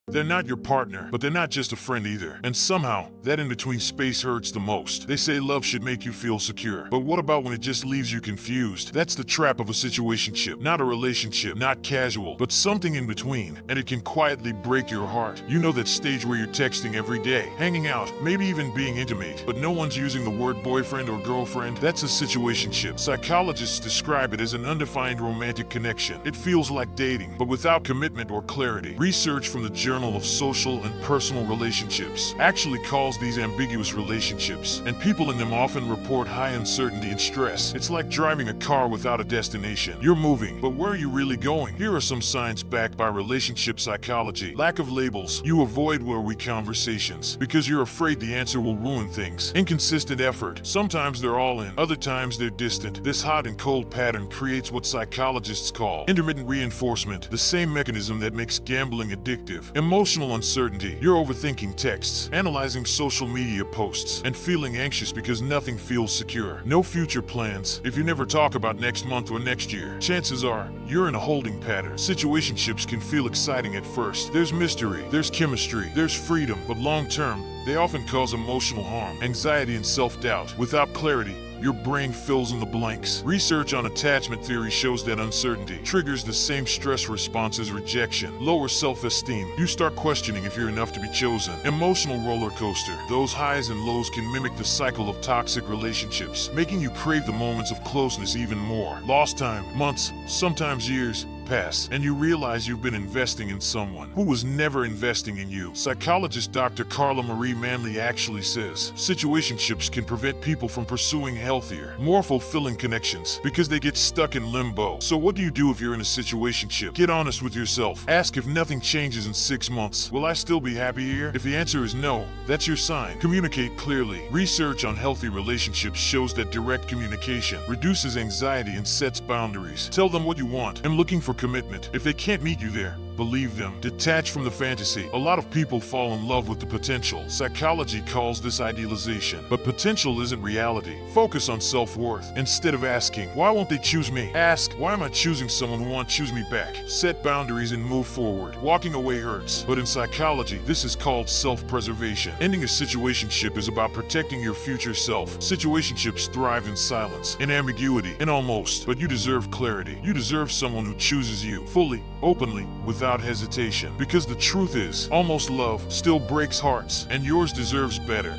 They're not your partner, but they're not just a friend either. And somehow, that in-between space hurts the most. They say love should make you feel secure. But what about when it just leaves you confused? That's the trap of a situationship. Not a relationship, not casual, but something in between. And it can quietly break your heart. You know that stage where you're texting every day, hanging out, maybe even being intimate, but no one's using the word boyfriend or girlfriend? That's a situationship. Psychologists describe it as an undefined romantic connection. It feels like dating, but without commitment or clarity. Research from the Journal of Social and Personal Relationships actually calls these ambiguous relationships, and people in them often report high uncertainty and stress. It's like driving a car without a destination. You're moving, but where are you really going? Here are some signs backed by relationship psychology. Lack of labels. You avoid where-we conversations because you're afraid the answer will ruin things. Inconsistent effort. Sometimes they're all in, other times they're distant. This hot and cold pattern creates what psychologists call intermittent reinforcement, the same mechanism that makes gambling addictive. Emotional uncertainty. You're overthinking texts, analyzing social media posts, and feeling anxious because nothing feels secure. No future plans. If you never talk about next month or next year, chances are you're in a holding pattern. Situationships can feel exciting at first. There's mystery, there's chemistry, there's freedom, but long-term, they often cause emotional harm, anxiety, and self-doubt. Without clarity, your brain fills in the blanks. Research on attachment theory shows that uncertainty triggers the same stress response as rejection. Lower self-esteem. You start questioning if you're enough to be chosen. Emotional roller coaster. Those highs and lows can mimic the cycle of toxic relationships, making you crave the moments of closeness even more. Lost time, months, sometimes years, pass, and you realize you've been investing in someone who was never investing in you. Psychologist Dr. Carla Marie Manley actually says situationships can prevent people from pursuing healthier, more fulfilling connections because they get stuck in limbo. So what do you do if you're in a situationship? Get honest with yourself. Ask, if nothing changes in 6 months, will I still be happy here? If the answer is no, that's your sign. Communicate clearly. Research on healthy relationships shows that direct communication reduces anxiety and sets boundaries. Tell them what you want and looking for commitment. If they can't meet you there, believe them. Detach from the fantasy. A lot of people fall in love with the potential. Psychology calls this idealization, but potential isn't reality. Focus on self-worth. Instead of asking, why won't they choose me? Ask, why am I choosing someone who won't choose me back? Set boundaries and move forward. Walking away hurts, but in psychology, this is called self-preservation. Ending a situationship is about protecting your future self. Situationships thrive in silence, in ambiguity, in almost, but you deserve clarity. You deserve someone who chooses you fully, openly, without hesitation. Because the truth is, almost love still breaks hearts, and yours deserves better.